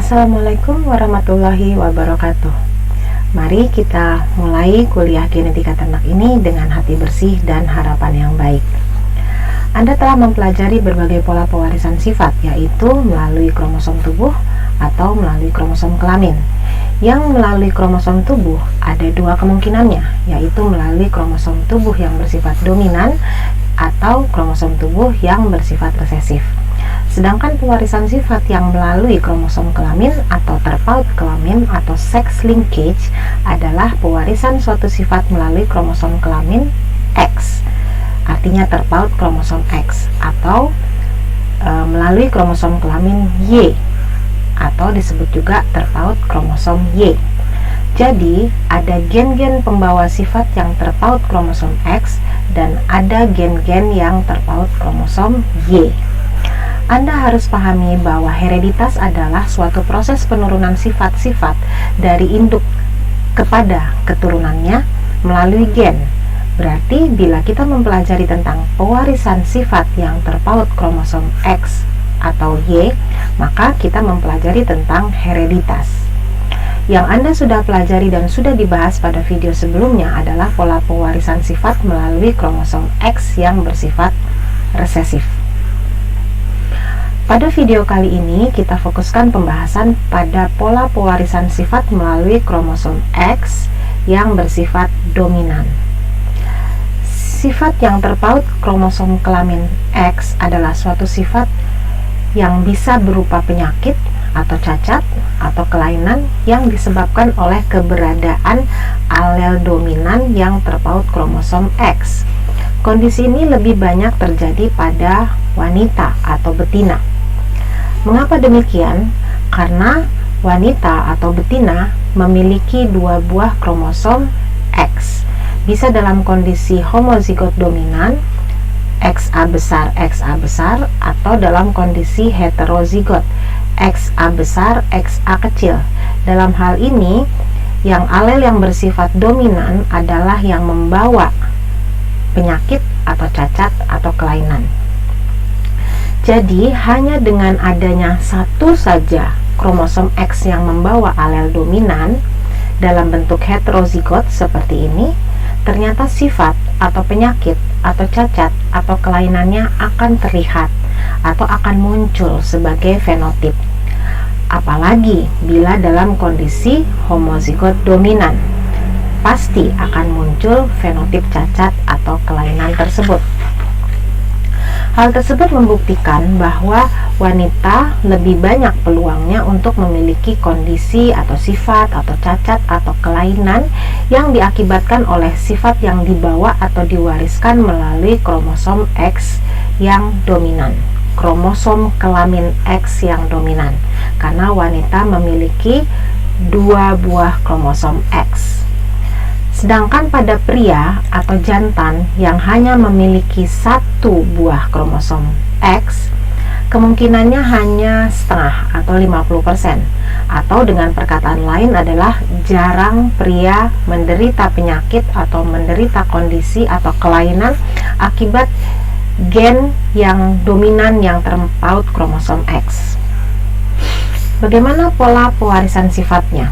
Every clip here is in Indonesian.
Assalamualaikum warahmatullahi wabarakatuh. Mari kita mulai kuliah genetika ternak ini dengan hati bersih dan harapan yang baik. Anda telah mempelajari berbagai pola pewarisan sifat, yaitu melalui kromosom tubuh atau melalui kromosom kelamin. Yang melalui kromosom tubuh ada dua kemungkinannya, yaitu melalui kromosom tubuh yang bersifat dominan atau kromosom tubuh yang bersifat resesif. Sedangkan pewarisan sifat yang melalui kromosom kelamin atau terpaut kelamin atau sex linkage adalah pewarisan suatu sifat melalui kromosom kelamin X, artinya terpaut kromosom X, atau melalui kromosom kelamin Y, atau disebut juga terpaut kromosom Y. Jadi, ada gen-gen pembawa sifat yang terpaut kromosom X dan ada gen-gen yang terpaut kromosom Y. Anda harus pahami bahwa hereditas adalah suatu proses penurunan sifat-sifat dari induk kepada keturunannya melalui gen. Berarti bila kita mempelajari tentang pewarisan sifat yang terpaut kromosom X atau Y, maka kita mempelajari tentang hereditas. Yang Anda sudah pelajari dan sudah dibahas pada video sebelumnya adalah pola pewarisan sifat melalui kromosom X yang bersifat resesif. Pada video kali ini kita fokuskan pembahasan pada pola pewarisan sifat melalui kromosom X yang bersifat dominan. Sifat yang terpaut kromosom kelamin X adalah suatu sifat yang bisa berupa penyakit atau cacat atau kelainan yang disebabkan oleh keberadaan alel dominan yang terpaut kromosom X. Kondisi ini lebih banyak terjadi pada wanita atau betina. Mengapa demikian? Karena wanita atau betina memiliki dua buah kromosom X, bisa dalam kondisi homozigot dominan XA besar, atau dalam kondisi heterozigot XA besar, XA kecil. Dalam hal ini, yang alel yang bersifat dominan adalah yang membawa penyakit atau cacat atau kelainan. Jadi, hanya dengan adanya satu saja kromosom X yang membawa alel dominan dalam bentuk heterozigot seperti ini, ternyata sifat atau penyakit atau cacat atau kelainannya akan terlihat atau akan muncul sebagai fenotip. Apalagi bila dalam kondisi homozigot dominan, pasti akan muncul fenotip cacat atau kelainan tersebut. Hal tersebut membuktikan bahwa wanita lebih banyak peluangnya untuk memiliki kondisi atau sifat atau cacat atau kelainan yang diakibatkan oleh sifat yang dibawa atau diwariskan melalui kromosom X yang dominan, kromosom kelamin X yang dominan, karena wanita memiliki dua buah kromosom X. Sedangkan pada pria atau jantan yang hanya memiliki satu buah kromosom X, kemungkinannya hanya setengah atau 50%, atau dengan perkataan lain adalah jarang pria menderita penyakit atau menderita kondisi atau kelainan akibat gen yang dominan yang terpaut kromosom X. Bagaimana pola pewarisan sifatnya?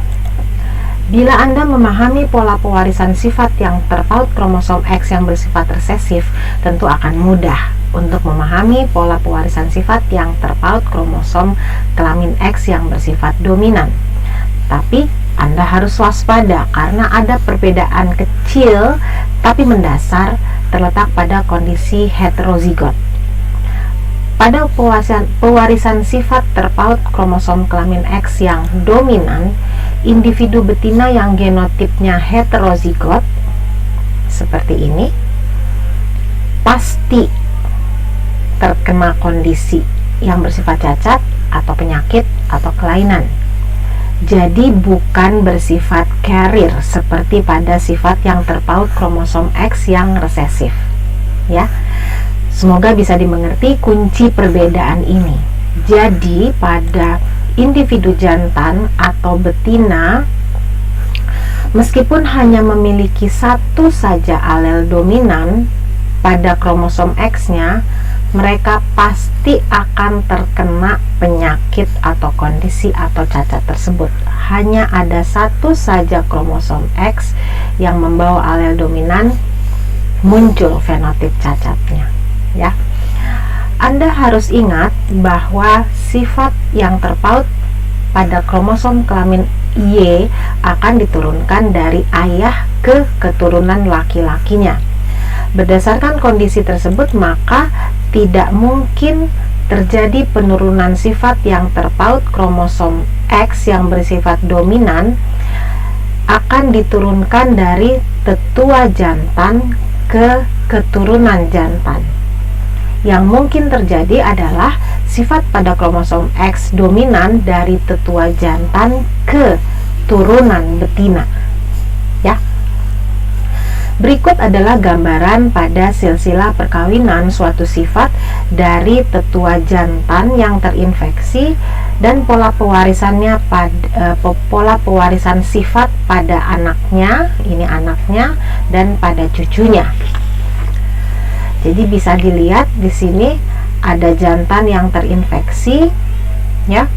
Bila Anda memahami pola pewarisan sifat yang terpaut kromosom X yang bersifat resesif, tentu akan mudah untuk memahami pola pewarisan sifat yang terpaut kromosom kelamin X yang bersifat dominan. Tapi Anda harus waspada karena ada perbedaan kecil tapi mendasar terletak pada kondisi heterozigot. Pada pewarisan sifat terpaut kromosom kelamin X yang dominan, individu betina yang genotipnya heterozigot seperti ini pasti terkena kondisi yang bersifat cacat atau penyakit atau kelainan. Jadi bukan bersifat carrier seperti pada sifat yang terpaut kromosom X yang resesif, ya. Semoga bisa dimengerti kunci perbedaan ini. Jadi pada individu jantan atau betina, meskipun hanya memiliki satu saja alel dominan pada kromosom X-nya, mereka pasti akan terkena penyakit atau kondisi atau cacat tersebut. Hanya ada satu saja kromosom X yang membawa alel dominan, muncul fenotip cacatnya, ya. Anda harus ingat bahwa sifat yang terpaut pada kromosom kelamin Y akan diturunkan dari ayah ke keturunan laki-lakinya. Berdasarkan kondisi tersebut, maka tidak mungkin terjadi penurunan sifat yang terpaut kromosom X yang bersifat dominan akan diturunkan dari tetua jantan ke keturunan jantan. Yang mungkin terjadi adalah sifat pada kromosom X dominan dari tetua jantan ke turunan betina, ya. Berikut adalah gambaran pada silsilah perkawinan suatu sifat dari tetua jantan yang terinfeksi dan pola pewarisannya pola pewarisan sifat pada anaknya, ini anaknya, dan pada cucunya. Jadi bisa dilihat di sini ada jantan yang terinfeksi, ya.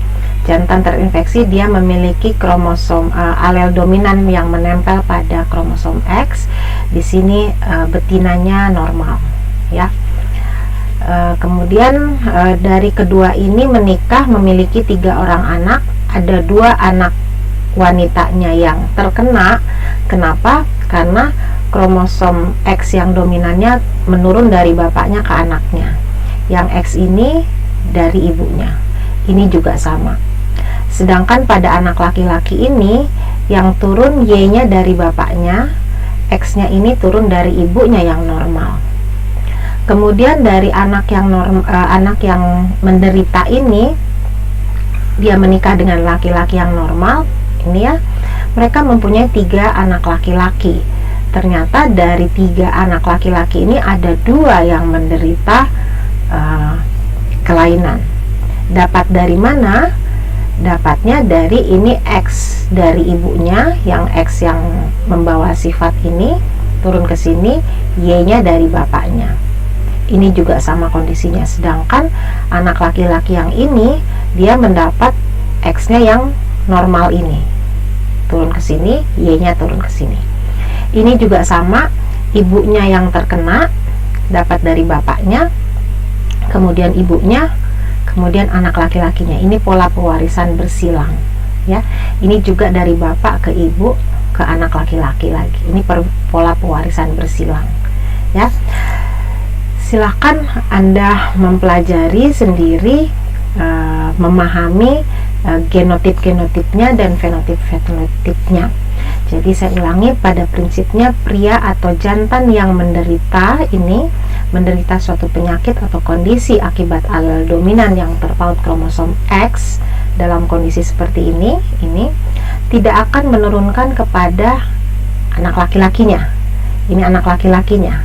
Jantan terinfeksi dia memiliki kromosom alel dominan yang menempel pada kromosom X. Di sini betinanya normal, ya. Kemudian dari kedua ini menikah, memiliki 3 orang anak. Ada 2 anak wanitanya yang terkena. Kenapa? Karena kromosom X yang dominannya menurun dari bapaknya ke anaknya. Yang X ini dari ibunya. Ini juga sama. Sedangkan pada anak laki-laki ini yang turun Y-nya dari bapaknya, X-nya ini turun dari ibunya yang normal. Kemudian dari anak yang menderita ini, dia menikah dengan laki-laki yang normal. Ini ya, mereka mempunyai 3 anak laki-laki. Ternyata dari 3 anak laki-laki ini ada 2 yang menderita kelainan. Dapat dari mana? Dapatnya dari ini X dari ibunya, yang X yang membawa sifat ini turun ke sini, Y-nya dari bapaknya. Ini juga sama kondisinya. Sedangkan anak laki-laki yang ini dia mendapat X-nya yang normal ini, turun ke sini, Y-nya turun ke sini. Ini juga sama, ibunya yang terkena dapat dari bapaknya, kemudian ibunya, kemudian anak laki-lakinya. Ini pola pewarisan bersilang, ya. Ini juga dari bapak ke ibu ke anak laki-laki lagi. Ini pola pewarisan bersilang, ya. Silahkan Anda mempelajari sendiri, memahami genotip-genotipnya dan fenotip-fenotipnya. Jadi saya ulangi, pada prinsipnya pria atau jantan yang menderita suatu penyakit atau kondisi akibat alel dominan yang terpaut kromosom X dalam kondisi seperti ini tidak akan menurunkan kepada anak laki-lakinya. Ini anak laki-lakinya,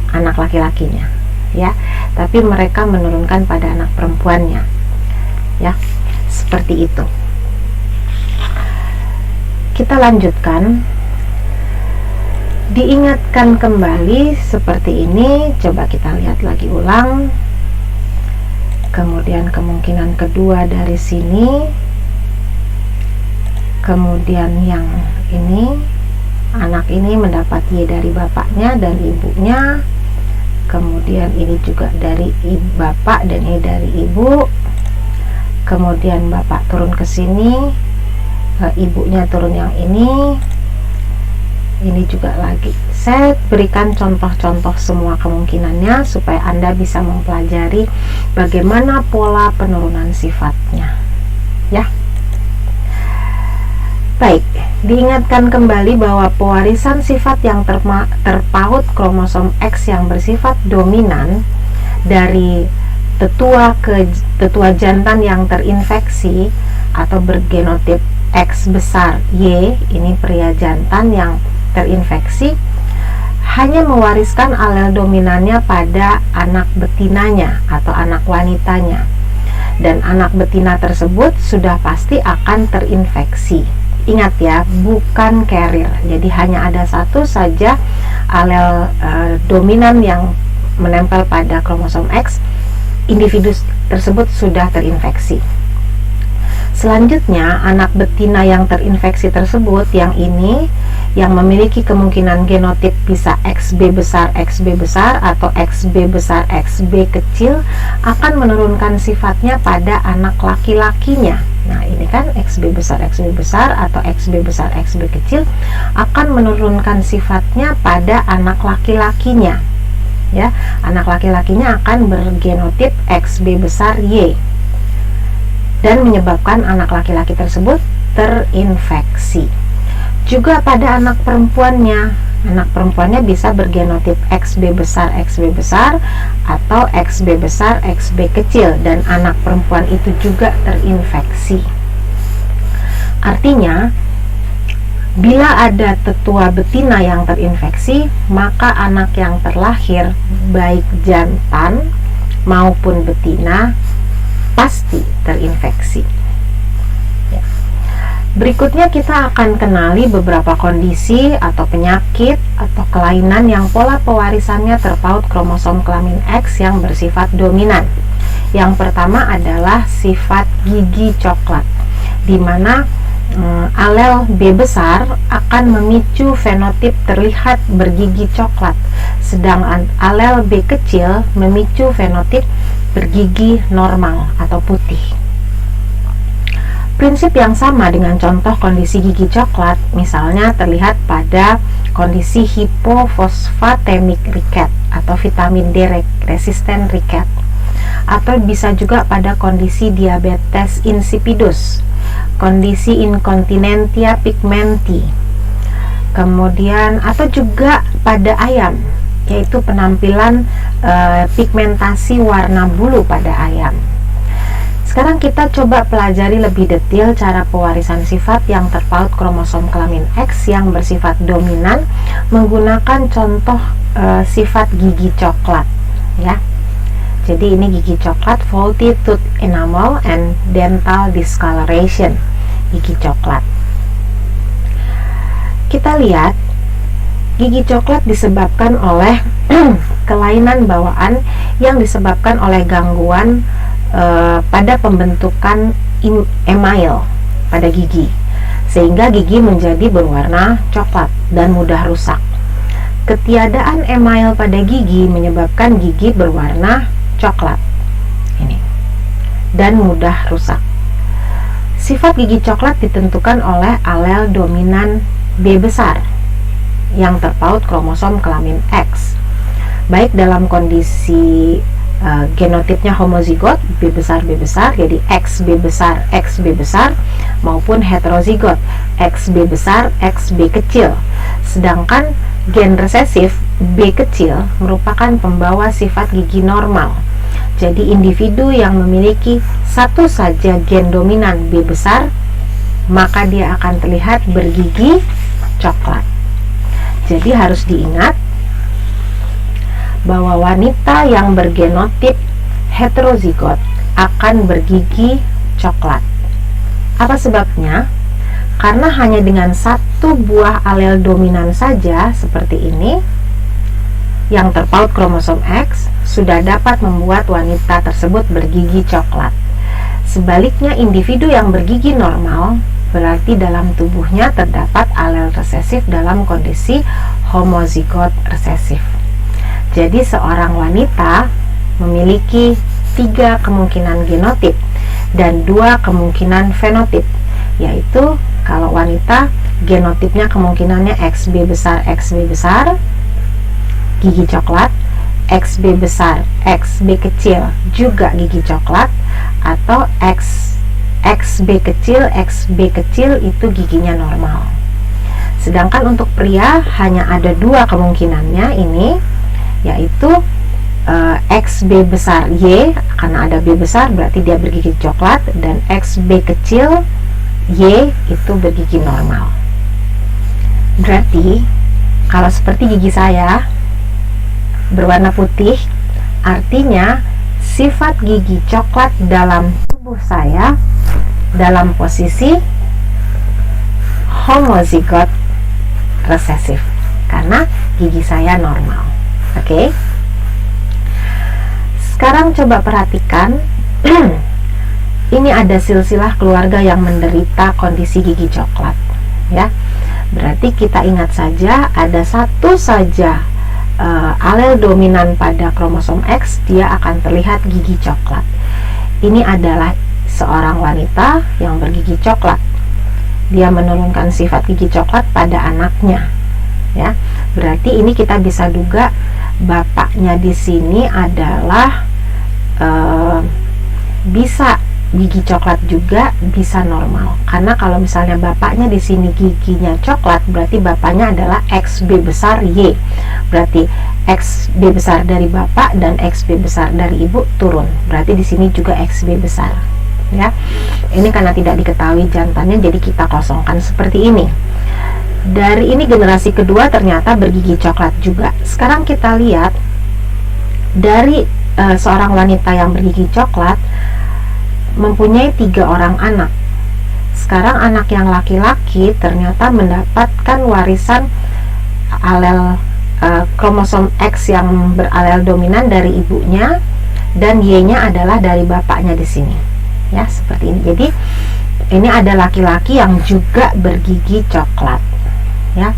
ya. Tapi mereka menurunkan pada anak perempuannya, ya. Seperti itu. Kita lanjutkan. Diingatkan kembali seperti ini, coba kita lihat lagi ulang. Kemudian kemungkinan kedua dari sini, kemudian yang ini, anak ini mendapat Y dari bapaknya dan ibunya, kemudian ini juga dari bapak dan ini dari ibu, kemudian bapak turun ke sini, ibunya turun yang ini juga lagi. Saya berikan contoh-contoh semua kemungkinannya supaya Anda bisa mempelajari bagaimana pola penurunan sifatnya, ya. Baik, diingatkan kembali bahwa pewarisan sifat yang terpaut kromosom X yang bersifat dominan dari tetua ke tetua jantan yang terinfeksi atau bergenotip X besar Y, ini pria jantan yang terinfeksi, hanya mewariskan alel dominannya pada anak betinanya atau anak wanitanya, dan anak betina tersebut sudah pasti akan terinfeksi. Ingat ya, bukan carrier. Jadi hanya ada satu saja alel dominan yang menempel pada kromosom X. individu tersebut sudah terinfeksi. Selanjutnya, anak betina yang terinfeksi tersebut yang memiliki kemungkinan genotip bisa XB besar atau XB besar XB kecil akan menurunkan sifatnya pada anak laki-lakinya. Nah, ini kan XB besar atau XB besar XB kecil akan menurunkan sifatnya pada anak laki-lakinya. Ya, anak laki-lakinya akan bergenotip XB besar Y dan menyebabkan anak laki-laki tersebut terinfeksi. Juga pada anak perempuannya bisa bergenotip XB besar atau XB besar XB kecil, dan anak perempuan itu juga terinfeksi. Artinya, bila ada tetua betina yang terinfeksi, maka anak yang terlahir baik jantan maupun betina pasti terinfeksi. Berikutnya kita akan kenali beberapa kondisi atau penyakit atau kelainan yang pola pewarisannya terpaut kromosom kelamin X yang bersifat dominan. Yang pertama adalah sifat gigi coklat, di mana alel B besar akan memicu fenotip terlihat bergigi coklat, sedangkan alel B kecil memicu fenotip bergigi normal atau putih. Prinsip yang sama dengan contoh kondisi gigi coklat misalnya terlihat pada kondisi hipofosfatemik riket atau vitamin D resisten riket, atau bisa juga pada kondisi diabetes insipidus, kondisi inkontinentia pigmenti, kemudian atau juga pada ayam, yaitu penampilan pigmentasi warna bulu pada ayam. Sekarang kita coba pelajari lebih detail cara pewarisan sifat yang terpaut kromosom kelamin X yang bersifat dominan menggunakan contoh sifat gigi coklat, ya. Jadi ini gigi coklat, faulty tooth enamel and dental discoloration, gigi coklat. Kita lihat, gigi coklat disebabkan oleh kelainan bawaan yang disebabkan oleh gangguan pada pembentukan email pada gigi, sehingga gigi menjadi berwarna coklat dan mudah rusak. Ketiadaan email pada gigi menyebabkan gigi berwarna coklat ini dan mudah rusak. Sifat gigi coklat ditentukan oleh alel dominan B besar yang terpaut kromosom kelamin X, baik dalam kondisi genotipnya homozigot B besar, jadi XB besar, maupun heterozigot XB besar, XB kecil. Sedangkan gen resesif B kecil merupakan pembawa sifat gigi normal. Jadi individu yang memiliki satu saja gen dominan B besar, maka dia akan terlihat bergigi coklat. Jadi harus diingat bahwa wanita yang bergenotip heterozigot akan bergigi coklat. Apa sebabnya? Karena hanya dengan satu buah alel dominan saja seperti ini yang terpaut kromosom X sudah dapat membuat wanita tersebut bergigi coklat. Sebaliknya, individu yang bergigi normal berarti dalam tubuhnya terdapat alel resesif dalam kondisi homozigot resesif. Jadi seorang wanita memiliki 3 kemungkinan genotip dan 2 kemungkinan fenotip, yaitu kalau wanita genotipnya kemungkinannya XB besar, gigi coklat, XB besar, XB kecil juga gigi coklat, atau XB kecil itu giginya normal. Sedangkan untuk pria hanya ada 2 kemungkinannya ini, yaitu XB besar Y, karena ada B besar berarti dia bergigi coklat, dan XB kecil Y itu bergigi normal. Berarti kalau seperti gigi saya berwarna putih, artinya sifat gigi coklat dalam tubuh saya dalam posisi homozigot resesif karena gigi saya normal. Oke. Sekarang coba perhatikan, ini ada silsilah keluarga yang menderita kondisi gigi coklat, ya. Berarti kita ingat saja ada satu saja alel dominan pada kromosom X, dia akan terlihat gigi coklat. Ini adalah seorang wanita yang bergigi coklat. Dia menurunkan sifat gigi coklat pada anaknya, ya. Berarti ini kita bisa duga bapaknya di sini adalah bisa gigi coklat juga, bisa normal. Karena kalau misalnya bapaknya di sini giginya coklat, berarti bapaknya adalah XB besar Y. Berarti XB besar dari bapak dan XB besar dari ibu turun. Berarti di sini juga XB besar, ya. Ini karena tidak diketahui jantannya, jadi kita kosongkan seperti ini. Dari ini generasi kedua ternyata bergigi coklat juga. Sekarang kita lihat dari seorang wanita yang bergigi coklat mempunyai 3 orang anak. Sekarang anak yang laki-laki ternyata mendapatkan warisan alel kromosom X yang beralel dominan dari ibunya, dan Y-nya adalah dari bapaknya di sini, ya, seperti ini. Jadi ini ada laki-laki yang juga bergigi coklat, ya.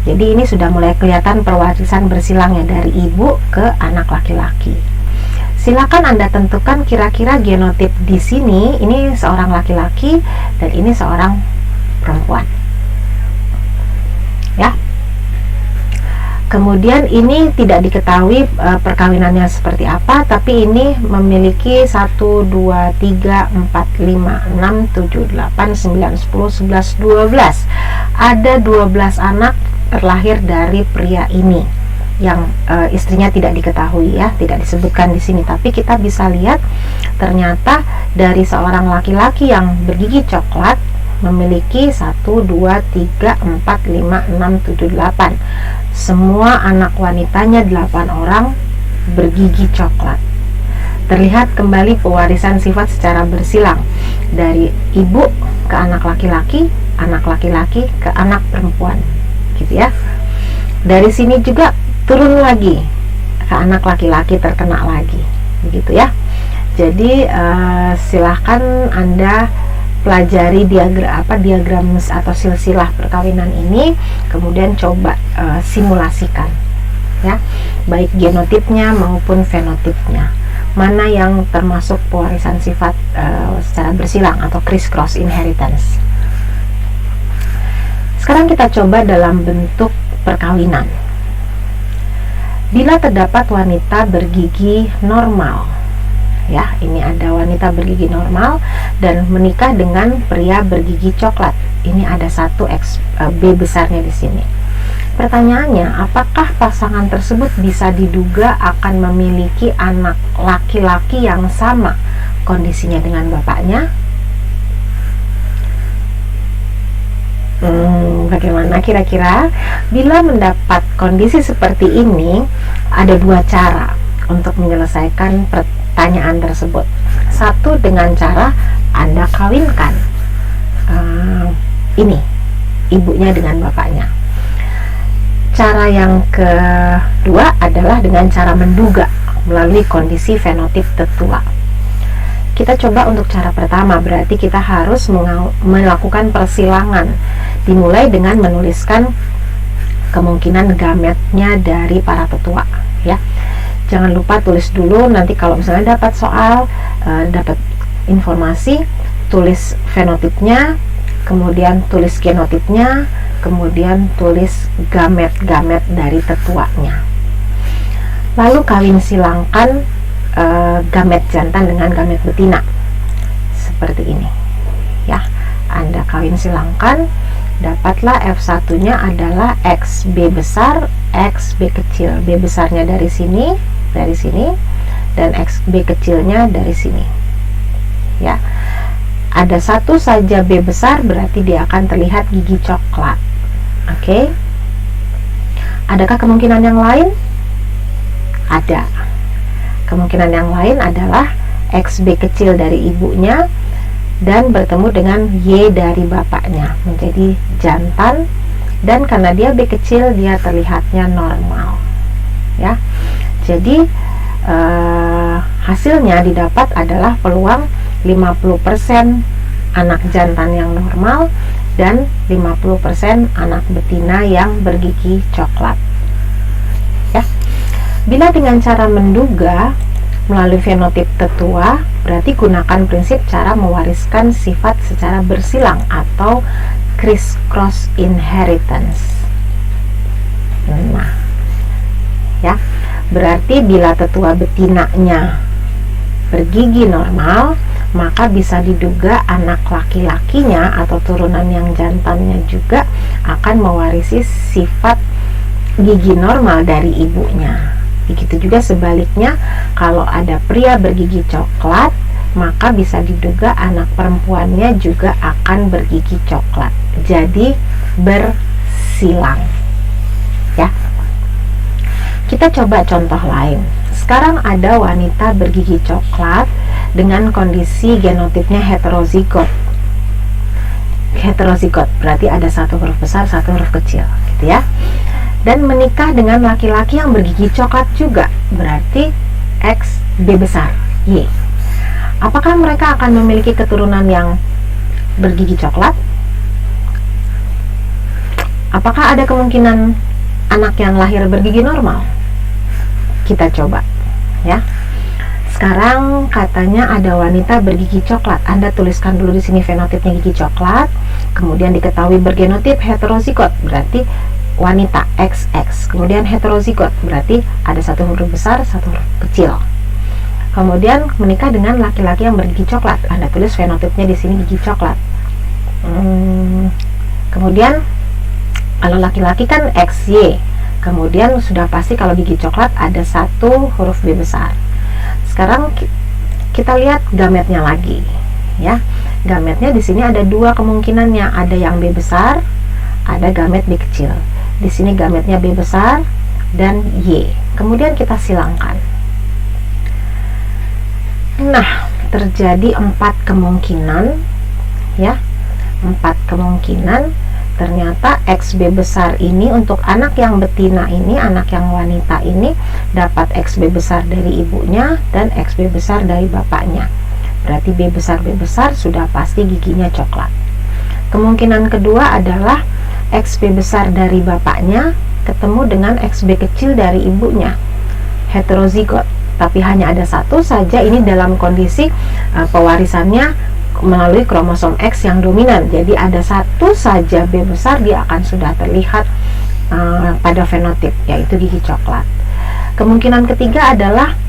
Jadi ini sudah mulai kelihatan perwarisan bersilangnya dari ibu ke anak laki-laki. Silakan Anda tentukan kira-kira genotip di sini, ini seorang laki-laki dan ini seorang perempuan, ya. Kemudian ini tidak diketahui perkawinannya seperti apa, tapi ini memiliki 1, 2, 3, 4, 5, 6, 7, 8, 9, 10, 11, 12. Ada 12 anak terlahir dari pria ini, yang istrinya tidak diketahui, ya, tidak disebutkan di sini. Tapi kita bisa lihat ternyata dari seorang laki-laki yang bergigi coklat memiliki 1, 2, 3, 4, 5, 6, 7, 8. Semua anak wanitanya 8 orang bergigi coklat. Terlihat kembali pewarisan sifat secara bersilang dari ibu ke anak laki-laki ke anak perempuan, gitu ya. Dari sini juga turun lagi ke anak laki-laki, terkena lagi, begitu ya. Jadi silahkan Anda pelajari diagram atau silsilah perkawinan ini, kemudian coba simulasikan, ya, baik genotipnya maupun fenotipnya, mana yang termasuk pewarisan sifat secara bersilang atau criss cross inheritance. Sekarang kita coba dalam bentuk perkawinan. Bila terdapat wanita bergigi normal, ya, ini ada wanita bergigi normal dan menikah dengan pria bergigi coklat. Ini ada 1 XB besarnya di sini. Pertanyaannya, apakah pasangan tersebut bisa diduga akan memiliki anak laki-laki yang sama kondisinya dengan bapaknya? Bagaimana kira-kira? Bila mendapat kondisi seperti ini, ada 2 cara untuk menyelesaikan pertanyaan tersebut. Satu, dengan cara Anda kawinkan ini ibunya dengan bapaknya. Cara yang kedua adalah dengan cara menduga melalui kondisi fenotip tetua. Kita coba untuk cara pertama, berarti kita harus melakukan persilangan, dimulai dengan menuliskan kemungkinan gametnya dari para tetua, ya. Jangan lupa tulis dulu, nanti kalau misalnya dapat soal, dapat informasi, tulis fenotipnya, kemudian tulis genotipnya, kemudian tulis gamet-gamet dari tetuanya. Lalu kawin silangkan gamet jantan dengan gamet betina seperti ini, ya. Anda kawin silangkan, dapatlah F1 nya adalah XB besar, XB kecil. B besarnya dari sini, dan XB kecilnya dari sini, ya. Ada 1 saja B besar, berarti dia akan terlihat gigi coklat. Oke. Adakah kemungkinan yang lain? Ada. Kemungkinan yang lain adalah XB kecil dari ibunya dan bertemu dengan Y dari bapaknya, menjadi jantan, dan karena dia B kecil, dia terlihatnya normal, ya. Jadi hasilnya didapat adalah peluang 50% anak jantan yang normal dan 50% anak betina yang bergigi coklat. Ya. Bila dengan cara menduga melalui fenotip tetua, berarti gunakan prinsip cara mewariskan sifat secara bersilang atau criss-cross inheritance. Nah, ya, berarti bila tetua betinanya bergigi normal, maka bisa diduga anak laki-lakinya atau turunan yang jantannya juga akan mewarisi sifat gigi normal dari ibunya. Begitu juga sebaliknya, kalau ada pria bergigi coklat, maka bisa diduga anak perempuannya juga akan bergigi coklat. Jadi bersilang. Ya. Kita coba contoh lain. Sekarang ada wanita bergigi coklat dengan kondisi genotipnya heterozigot. Heterozigot berarti ada satu huruf besar, satu huruf kecil, gitu ya. Dan menikah dengan laki-laki yang bergigi coklat juga, berarti X B besar Y. Apakah mereka akan memiliki keturunan yang bergigi coklat? Apakah ada kemungkinan anak yang lahir bergigi normal? Kita coba, ya. Sekarang katanya ada wanita bergigi coklat. Anda tuliskan dulu di sini fenotipnya gigi coklat, kemudian diketahui bergenotip heterozigot, berarti wanita XX. Kemudian heterozigot berarti ada satu huruf besar, satu huruf kecil. Kemudian menikah dengan laki-laki yang bergigi coklat. Anda tulis fenotipnya di sini gigi coklat. Kemudian kalau laki-laki kan XY. Kemudian sudah pasti kalau gigi coklat ada satu huruf B besar. Sekarang kita lihat gametnya lagi, ya. Gametnya di sini ada dua kemungkinannya, ada yang B besar, ada gamet B kecil. Di sini gametnya B besar dan Y. Kemudian kita silangkan. Nah, terjadi 4 kemungkinan, ya. 4 kemungkinan. Ternyata XB besar ini untuk anak yang betina ini, anak yang wanita ini dapat XB besar dari ibunya dan XB besar dari bapaknya. Berarti B besar sudah pasti giginya coklat. Kemungkinan kedua adalah XB besar dari bapaknya ketemu dengan XB kecil dari ibunya, heterozigot, tapi hanya ada satu saja ini dalam kondisi pewarisannya melalui kromosom X yang dominan. Jadi ada satu saja B besar, dia akan sudah terlihat pada fenotip, yaitu gigi coklat. Kemungkinan ketiga adalah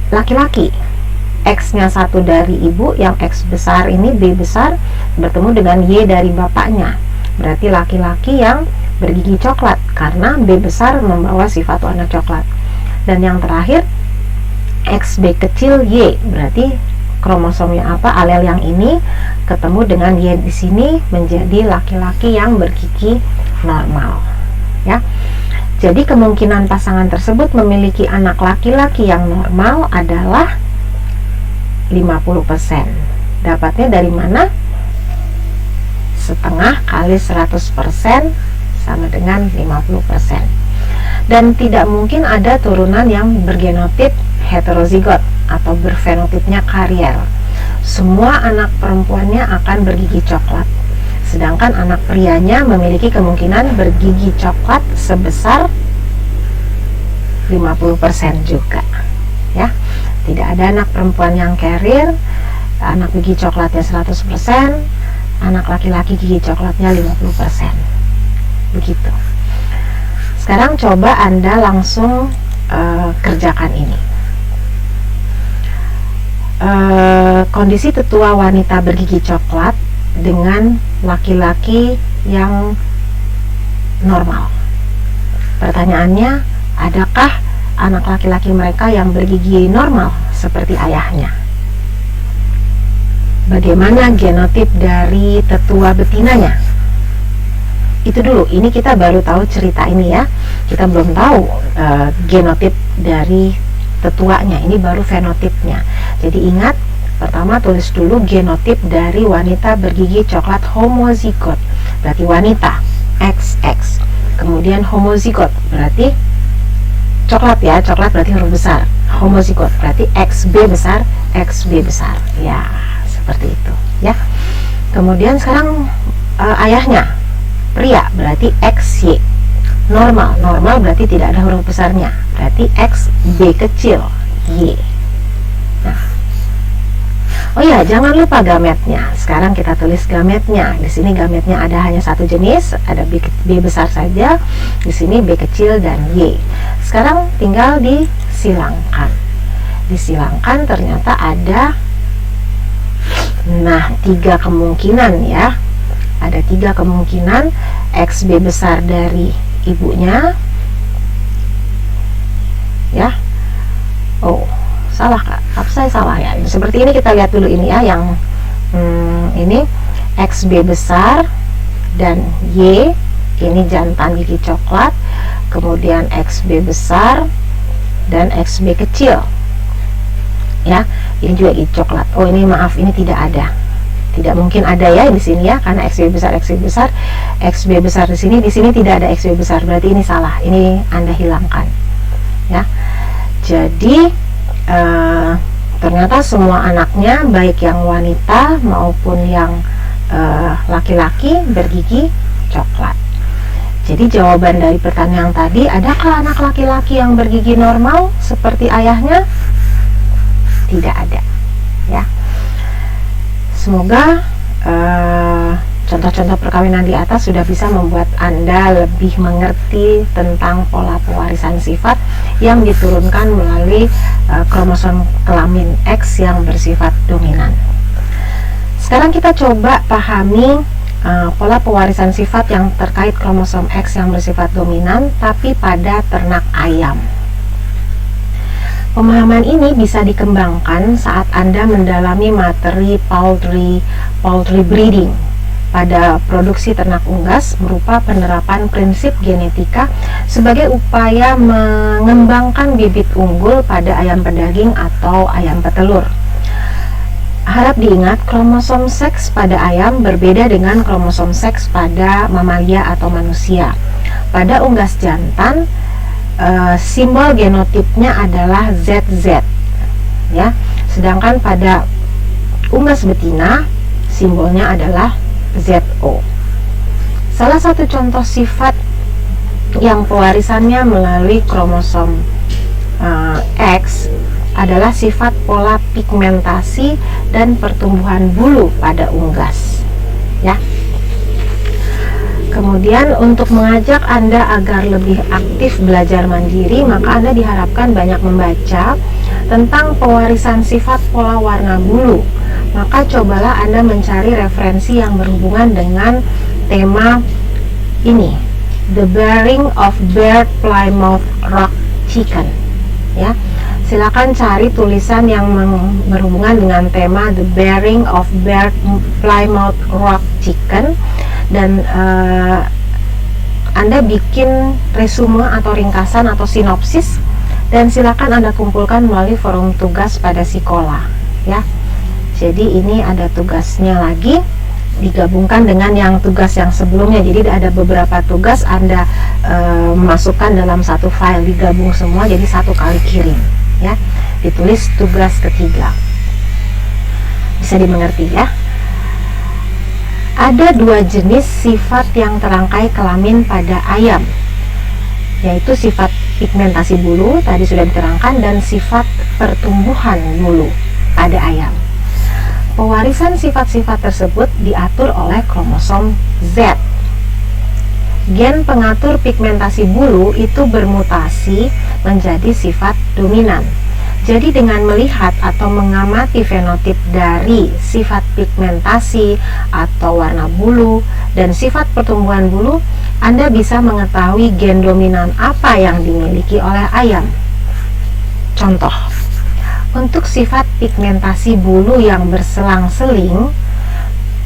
laki-laki, X-nya satu dari ibu, yang X besar ini B besar bertemu dengan Y dari bapaknya, berarti laki-laki yang bergigi coklat karena B besar membawa sifat warna coklat. Dan yang terakhir XB kecil Y, berarti kromosomnya apa, alel yang ini ketemu dengan Y di sini menjadi laki-laki yang bergigi normal, ya. Jadi kemungkinan pasangan tersebut memiliki anak laki-laki yang normal adalah 50%. Dapatnya dari mana? Setengah kali 100% sama dengan 50%. Dan tidak mungkin ada turunan yang bergenotip heterozigot atau berfenotipnya karier. Semua anak perempuannya akan bergigi coklat, sedangkan anak prianya memiliki kemungkinan bergigi coklat sebesar 50% juga, ya. Tidak ada anak perempuan yang carrier, anak gigi coklatnya 100%, anak laki-laki gigi coklatnya 50%. Begitu. Sekarang coba Anda langsung kerjakan ini. Kondisi tetua wanita bergigi coklat dengan laki-laki yang normal. Pertanyaannya, adakah anak laki-laki mereka yang bergigi normal seperti ayahnya? Bagaimana genotip dari tetua betinanya? Itu dulu, ini kita baru tahu cerita ini, ya. Kita belum tahu genotip dari tetuanya, ini baru fenotipnya. Jadi ingat, pertama tulis dulu genotip dari wanita bergigi coklat homozigot, berarti wanita XX. Kemudian homozigot berarti coklat, ya, coklat berarti huruf besar. homozigot, berarti XB besar, XB besar. Ya, seperti itu ya. Kemudian sekarang ayahnya pria, berarti XY. Normal, normal berarti tidak ada huruf besarnya, berarti XB kecil, Y. Nah, oh ya, jangan lupa gametnya. Sekarang kita tulis gametnya. Di sini gametnya ada hanya satu jenis, ada B besar saja. Di sini B kecil dan Y. Sekarang tinggal disilangkan. Disilangkan ternyata ada, nah, 3 kemungkinan ya. Ada 3 kemungkinan. XB besar dari ibunya, ya. Oh, salah Kak, apa saya salah ya? Seperti ini, kita lihat dulu ini ya, yang ini XB besar dan Y, ini jantan gigi coklat, kemudian XB besar dan XB kecil, ya. Ini juga gigi coklat. Oh, ini maaf, ini tidak ada, tidak mungkin ada ya di sini ya, karena XB besar, XB besar di sini tidak ada XB besar, berarti ini salah, ini Anda hilangkan, ya. Jadi ternyata semua anaknya, baik yang wanita maupun yang laki-laki, bergigi coklat. Jadi jawaban dari pertanyaan tadi, adakah anak laki-laki yang bergigi normal seperti ayahnya? Tidak ada, ya. Semoga contoh-contoh perkawinan di atas sudah bisa membuat Anda lebih mengerti tentang pola pewarisan sifat yang diturunkan melalui kromosom kelamin X yang bersifat dominan. Sekarang kita coba pahami pola pewarisan sifat yang terkait kromosom X yang bersifat dominan, tapi pada ternak ayam. Pemahaman ini bisa dikembangkan saat Anda mendalami materi poultry breeding pada produksi ternak unggas berupa penerapan prinsip genetika sebagai upaya mengembangkan bibit unggul pada ayam pedaging atau ayam petelur. Harap diingat, kromosom seks pada ayam berbeda dengan kromosom seks pada mamalia atau manusia. Pada unggas jantan, simbol genotipnya adalah ZZ, ya. Sedangkan pada unggas betina simbolnya adalah ZO. Salah satu contoh sifat yang pewarisannya melalui kromosom X adalah sifat pola pigmentasi dan pertumbuhan bulu pada unggas, ya. Kemudian untuk mengajak Anda agar lebih aktif belajar mandiri, maka Anda diharapkan banyak membaca tentang pewarisan sifat pola warna bulu. Maka cobalah Anda mencari referensi yang berhubungan dengan tema ini, The Bearing of Barred Plymouth Rock Chicken, ya. Silakan cari tulisan yang berhubungan dengan tema The Bearing of Barred Plymouth Rock Chicken, dan Anda bikin resume atau ringkasan atau sinopsis, dan silakan Anda kumpulkan melalui forum tugas pada sekolah, ya. Jadi ini ada tugasnya lagi digabungkan dengan yang tugas yang sebelumnya. Jadi ada beberapa tugas Anda masukkan dalam satu file, digabung semua jadi satu kali kirim, ya. Ditulis tugas ketiga. Bisa dimengerti ya? Ada 2 jenis sifat yang terangkai kelamin pada ayam, yaitu sifat pigmentasi bulu, tadi sudah diterangkan, dan sifat pertumbuhan bulu pada ayam. Pewarisan sifat-sifat tersebut diatur oleh kromosom Z. Gen pengatur pigmentasi bulu itu bermutasi menjadi sifat dominan. Jadi dengan melihat atau mengamati fenotip dari sifat pigmentasi atau warna bulu dan sifat pertumbuhan bulu, Anda bisa mengetahui gen dominan apa yang dimiliki oleh ayam. Contoh, untuk sifat pigmentasi bulu yang berselang-seling,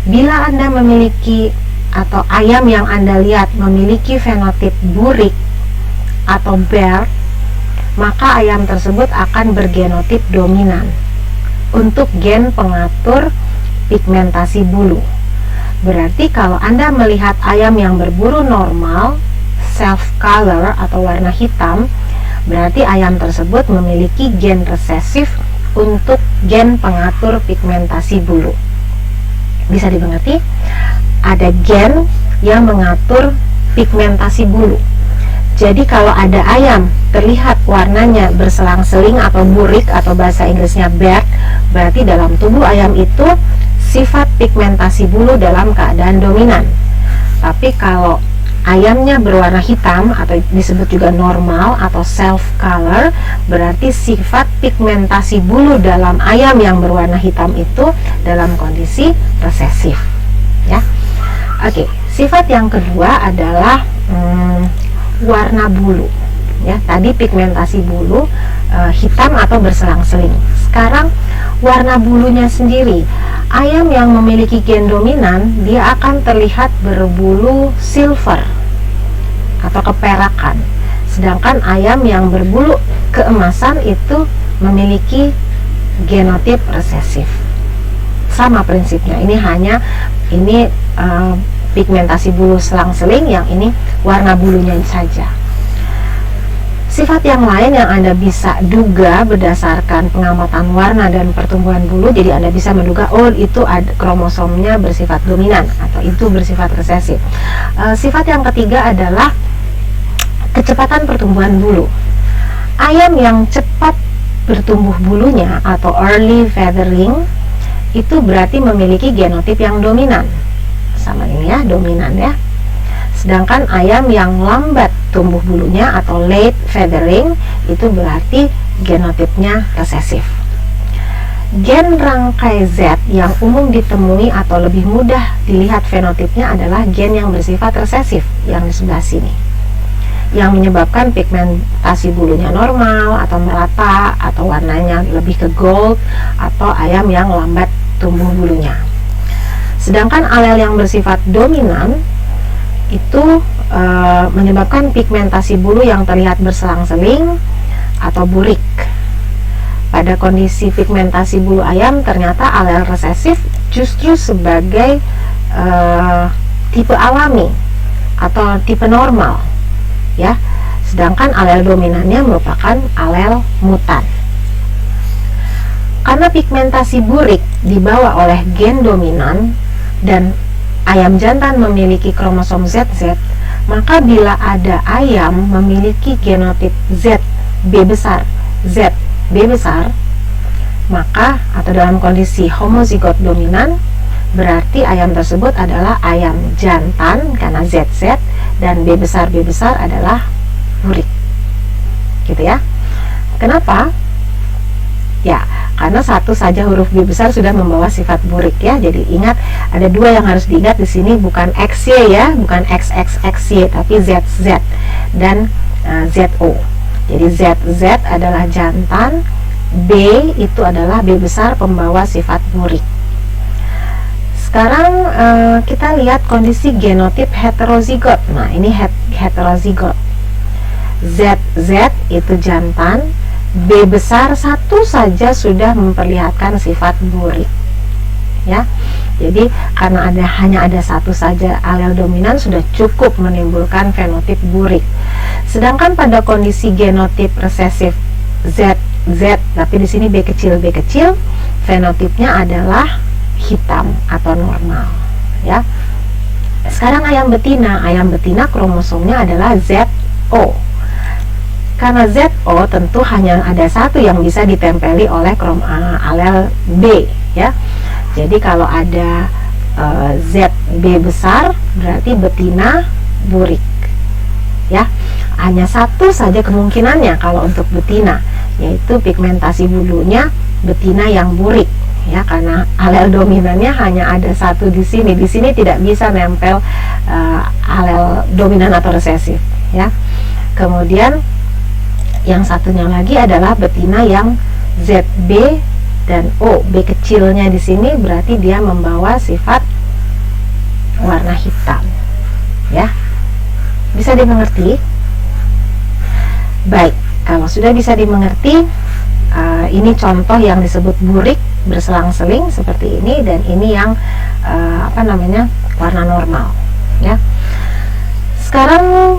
bila Anda memiliki atau ayam yang Anda lihat memiliki fenotip burik atau barred, maka ayam tersebut akan bergenotip dominan untuk gen pengatur pigmentasi bulu. Berarti kalau Anda melihat ayam yang berbulu normal, self color atau warna hitam, berarti ayam tersebut memiliki gen resesif untuk gen pengatur pigmentasi bulu. Bisa dimengerti? Ada gen yang mengatur pigmentasi bulu. Jadi kalau ada ayam terlihat warnanya berselang-seling atau burik atau bahasa Inggrisnya black, berarti dalam tubuh ayam itu sifat pigmentasi bulu dalam keadaan dominan. Tapi kalau ayamnya berwarna hitam atau disebut juga normal atau self color, berarti sifat pigmentasi bulu dalam ayam yang berwarna hitam itu dalam kondisi resesif, ya. Oke, sifat yang kedua adalah warna bulu, ya. Tadi pigmentasi bulu hitam atau berselang-seling. Sekarang warna bulunya sendiri. Ayam yang memiliki gen dominan, dia akan terlihat berbulu silver atau keperakan. Sedangkan ayam yang berbulu keemasan itu memiliki genotip resesif. Sama prinsipnya. Ini pigmentasi bulu selang-seling, yang ini warna bulunya saja. Sifat yang lain yang Anda bisa duga berdasarkan pengamatan warna dan pertumbuhan bulu, jadi Anda bisa menduga, oh itu kromosomnya bersifat dominan atau itu bersifat resesif. Sifat yang ketiga adalah kecepatan pertumbuhan bulu. Ayam yang cepat bertumbuh bulunya atau early feathering itu berarti memiliki genotip yang dominan. Sama ini ya, dominan ya. Sedangkan ayam yang lambat tumbuh bulunya atau late feathering itu berarti genotipnya resesif. Gen rangkai Z yang umum ditemui atau lebih mudah dilihat fenotipnya adalah gen yang bersifat resesif yang di sebelah sini, yang menyebabkan pigmentasi bulunya normal atau merata atau warnanya lebih ke gold, atau ayam yang lambat tumbuh bulunya. Sedangkan alel yang bersifat dominan itu menyebabkan pigmentasi bulu yang terlihat berselang-seling atau burik. Pada kondisi pigmentasi bulu ayam, ternyata alel resesif justru sebagai tipe alami atau tipe normal, ya. Sedangkan alel dominannya merupakan alel mutan. Karena pigmentasi burik dibawa oleh gen dominan dan ayam jantan memiliki kromosom ZZ, maka bila ada ayam memiliki genotip ZB besar, maka atau dalam kondisi homozigot dominan, berarti ayam tersebut adalah ayam jantan karena ZZ, dan B besar adalah burik. Gitu ya. Kenapa? Ya, karena satu saja huruf B besar sudah membawa sifat burik ya. Jadi ingat, ada dua yang harus diingat di sini, bukan XY ya, bukan XXXY, tapi ZZ dan ZO. Jadi ZZ adalah jantan, B itu adalah B besar pembawa sifat burik. Sekarang kita lihat kondisi genotip heterozigot. Nah, ini heterozigot. ZZ itu jantan, B besar satu saja sudah memperlihatkan sifat burik, ya. Jadi karena hanya ada satu saja alel dominan sudah cukup menimbulkan fenotip burik. Sedangkan pada kondisi genotip resesif ZZ, tapi di sini B kecil, fenotipnya adalah hitam atau normal, ya. Sekarang ayam betina kromosomnya adalah ZO. Karena ZO tentu hanya ada satu yang bisa ditempeli oleh alel B, ya. Jadi kalau ada ZB besar berarti betina burik, ya. Hanya satu saja kemungkinannya kalau untuk betina, yaitu pigmentasi bulunya betina yang burik, ya, karena alel dominannya hanya ada satu di sini. Di sini tidak bisa nempel alel dominan atau resesif, ya. Kemudian yang satunya lagi adalah betina yang ZB dan O. B kecilnya di sini berarti dia membawa sifat warna hitam, ya. Bisa dimengerti? Baik, kalau sudah bisa dimengerti, ini contoh yang disebut burik berselang-seling seperti ini, dan ini yang warna normal, ya. Sekarang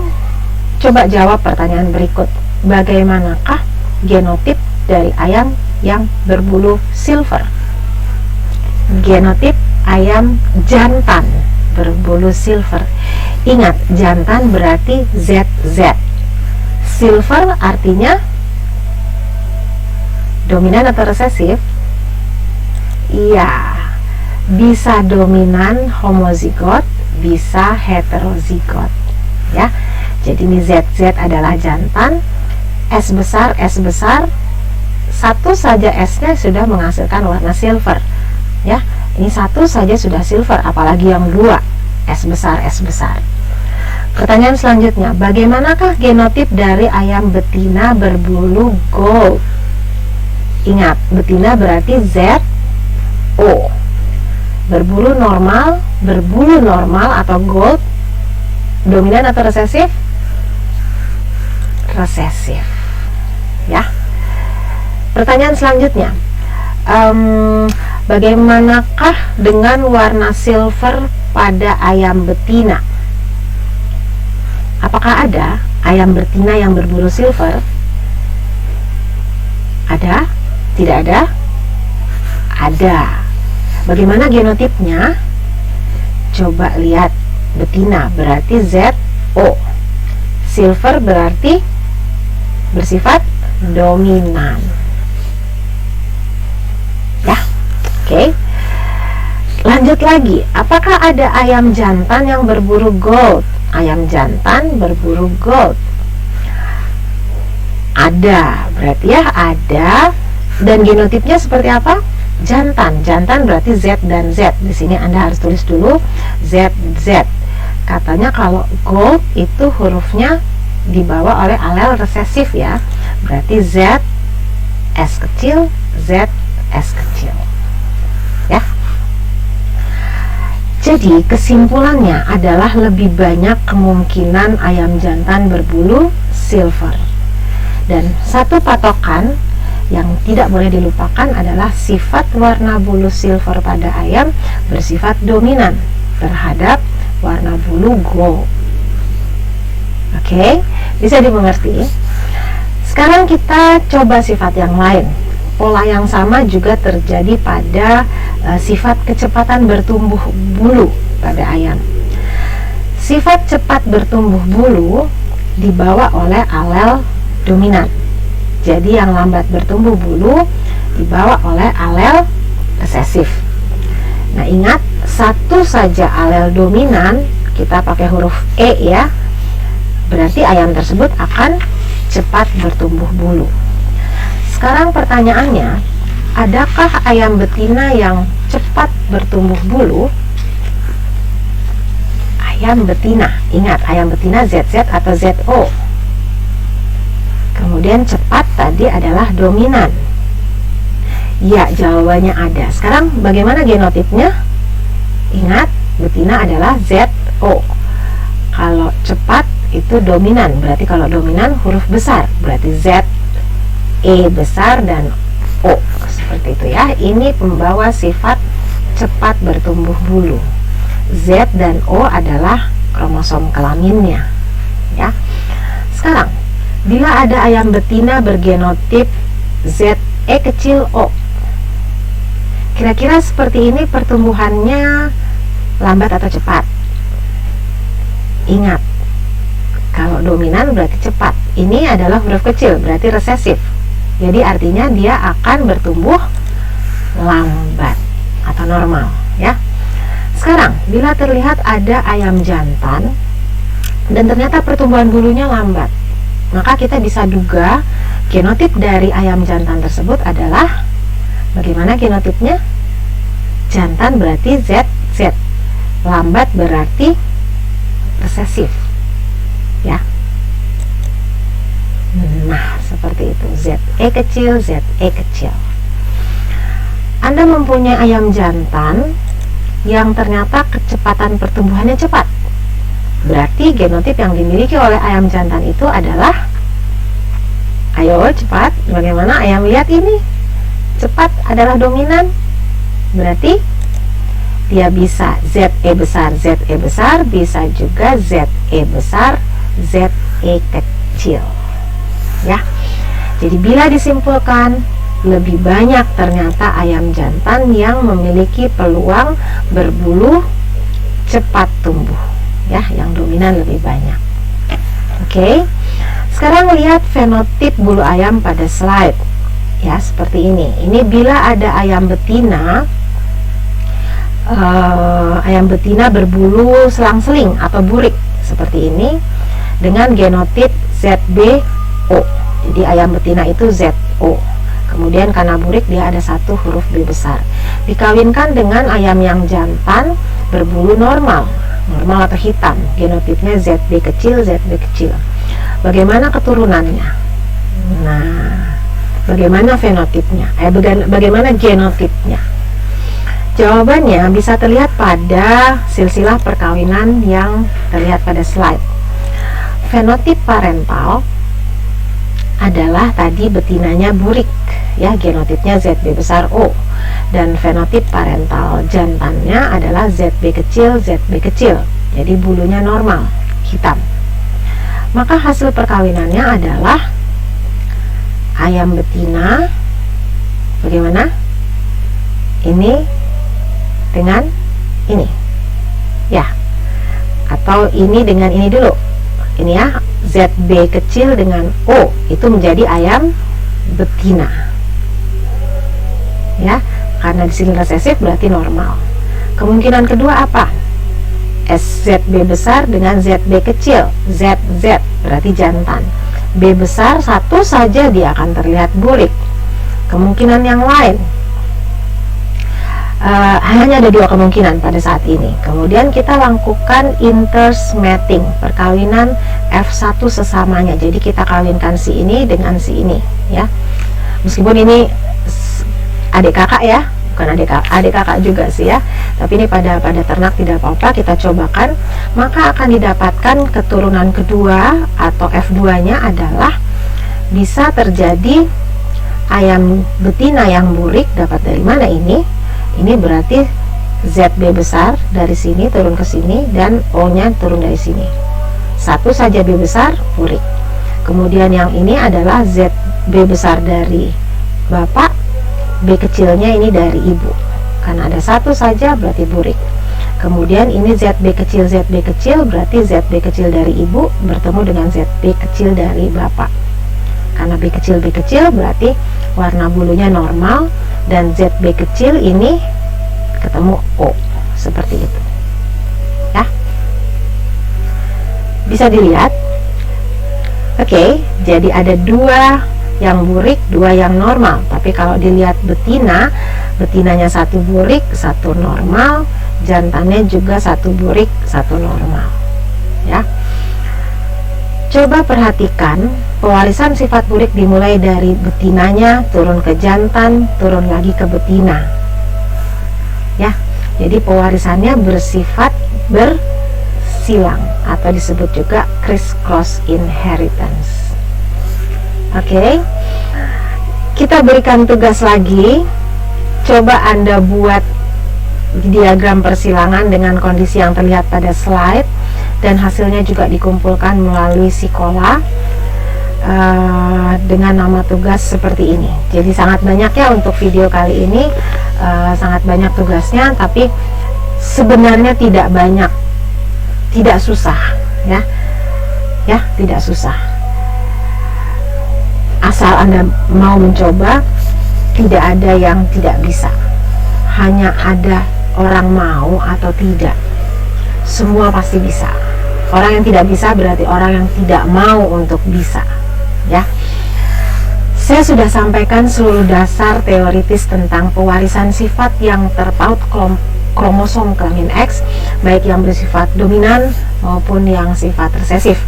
coba jawab pertanyaan berikut. bagaimanakah genotip dari ayam yang berbulu silver? Genotip ayam jantan berbulu silver. Ingat, jantan berarti ZZ. Silver artinya dominan atau resesif? Iya, bisa dominan homozigot, bisa heterozigot. Ya, jadi ini ZZ adalah jantan, S besar, satu saja S-nya sudah menghasilkan warna silver. Ya, ini satu saja sudah silver, apalagi yang dua, S besar. Pertanyaan selanjutnya, bagaimanakah genotip dari ayam betina berbulu gold? Ingat, betina berarti ZO. Berbulu normal atau gold, dominan atau resesif? Resesif. Ya. Pertanyaan selanjutnya, bagaimanakah dengan warna silver pada ayam betina? Apakah ada ayam betina yang berbulu silver? Ada? Tidak ada? Ada. Bagaimana genotipnya? Coba lihat, betina berarti ZO, silver berarti bersifat dominan. Ya, oke. Lanjut lagi, apakah ada ayam jantan yang berbulu gold? Ayam jantan berbulu gold. Ada, berarti ya ada. Dan genotipnya seperti apa? Jantan. Jantan berarti Z dan Z. Di sini Anda harus tulis dulu ZZ. Katanya kalau gold itu hurufnya dibawa oleh alel resesif ya. Berarti Z S kecil, Z S kecil. Ya. Jadi kesimpulannya adalah lebih banyak kemungkinan ayam jantan berbulu silver. Dan satu patokan yang tidak boleh dilupakan adalah sifat warna bulu silver pada ayam bersifat dominan terhadap warna bulu gold. Oke, bisa dimengerti? Sekarang kita coba sifat yang lain. Pola yang sama juga terjadi pada sifat kecepatan bertumbuh bulu pada ayam. Sifat cepat bertumbuh bulu dibawa oleh alel dominan. Jadi yang lambat bertumbuh bulu dibawa oleh alel resesif. Nah, ingat, satu saja alel dominan, kita pakai huruf E ya, berarti ayam tersebut akan cepat bertumbuh bulu. Sekarang pertanyaannya, adakah ayam betina yang cepat bertumbuh bulu? Ayam betina, ingat, ayam betina ZZ atau ZO. Kemudian cepat tadi adalah dominan. Ya, jawabannya ada. Sekarang bagaimana genotipnya? Ingat, betina adalah ZO. Kalau cepat itu dominan, berarti kalau dominan huruf besar, berarti Z, E besar, dan O. Seperti itu ya. Ini pembawa sifat cepat bertumbuh bulu. Z dan O adalah kromosom kelaminnya. Ya. Sekarang, bila ada ayam betina bergenotip ZE kecil O, kira-kira seperti ini pertumbuhannya lambat atau cepat? Ingat, kalau dominan berarti cepat. Ini adalah huruf kecil, berarti resesif. Jadi artinya dia akan bertumbuh lambat atau normal ya. Sekarang, bila terlihat ada ayam jantan dan ternyata pertumbuhan bulunya lambat, maka kita bisa duga genotip dari ayam jantan tersebut adalah, bagaimana genotipnya? Jantan berarti ZZ, lambat berarti resesif ya. Nah, seperti itu, ZE kecil, ZE kecil. Anda mempunyai ayam jantan yang ternyata kecepatan pertumbuhannya cepat. Berarti genotip yang dimiliki oleh ayam jantan itu adalah, ayo cepat, bagaimana ayam lihat ini? Cepat adalah dominan. Berarti dia bisa ZE besar, bisa juga ZE besar, ZE kecil. ya. Jadi bila disimpulkan, lebih banyak ternyata ayam jantan yang memiliki peluang berbulu cepat tumbuh, ya, yang dominan lebih banyak. Oke. Sekarang lihat fenotip bulu ayam pada slide, ya, seperti ini. Ini bila ada ayam betina berbulu selang-seling atau burik seperti ini dengan genotip ZBO. Jadi ayam betina itu ZO. Kemudian karena burik dia ada satu huruf B besar. Dikawinkan dengan ayam yang jantan berbulu normal atau hitam, genotipnya ZB kecil, ZB kecil. Bagaimana keturunannya? Nah, bagaimana fenotipnya? Bagaimana genotipnya? Jawabannya bisa terlihat pada silsilah perkawinan yang terlihat pada slide. Fenotip parental adalah tadi betinanya burik, ya, genotipnya ZB besar O, dan fenotip parental jantannya adalah ZB kecil, ZB kecil. Jadi bulunya normal, hitam. Maka hasil perkawinannya adalah ayam betina bagaimana? Ini dengan ini, ya, atau ini dengan ini dulu. Ini ya, ZB kecil dengan O itu menjadi ayam betina, ya, karena di sini resesif berarti normal. Kemungkinan kedua apa? SZB besar dengan ZB kecil, ZZ berarti jantan. B besar satu saja dia akan terlihat burik. Kemungkinan yang lain hanya ada dua kemungkinan pada saat ini. Kemudian kita lakukan intersmating, perkawinan F1 sesamanya. Jadi kita kawinkan si ini dengan si ini, ya. Meskipun ini adik kakak, ya, bukan adik kakak juga sih, ya, tapi ini pada ternak tidak apa-apa, kita cobakan. Maka akan didapatkan keturunan kedua atau F2 nya adalah bisa terjadi ayam betina yang burik. Dapat dari mana ini? Ini berarti ZB besar dari sini turun ke sini dan O nya turun dari sini. Satu saja B besar burik. Kemudian yang ini adalah ZB besar dari bapak, B kecilnya ini dari ibu. Karena ada satu saja berarti burik. Kemudian ini ZB kecil berarti ZB kecil dari ibu bertemu dengan ZB kecil dari bapak. Karena B kecil berarti warna bulunya normal dan ZB kecil ini ketemu O, seperti itu, ya. Bisa dilihat. Oke, jadi ada dua yang burik, dua yang normal. Tapi kalau dilihat betinanya satu burik, satu normal, jantannya juga satu burik, satu normal, ya. Coba perhatikan, pewarisan sifat burik dimulai dari betinanya, turun ke jantan, turun lagi ke betina, ya. Jadi pewarisannya bersifat bersilang atau disebut juga criss-cross inheritance. Oke, kita berikan tugas lagi. Coba Anda buat diagram persilangan dengan kondisi yang terlihat pada slide, dan hasilnya juga dikumpulkan melalui Sikola dengan nama tugas seperti ini. Jadi sangat banyak, ya, untuk video kali ini, sangat banyak tugasnya, tapi sebenarnya tidak banyak, tidak susah, ya, tidak susah. Asal Anda mau mencoba, tidak ada yang tidak bisa, hanya ada orang mau atau tidak. Semua pasti bisa. Orang yang tidak bisa berarti orang yang tidak mau untuk bisa, ya. Saya sudah sampaikan seluruh dasar teoritis tentang pewarisan sifat yang terpaut kromosom kelamin X, baik yang bersifat dominan maupun yang sifat resesif.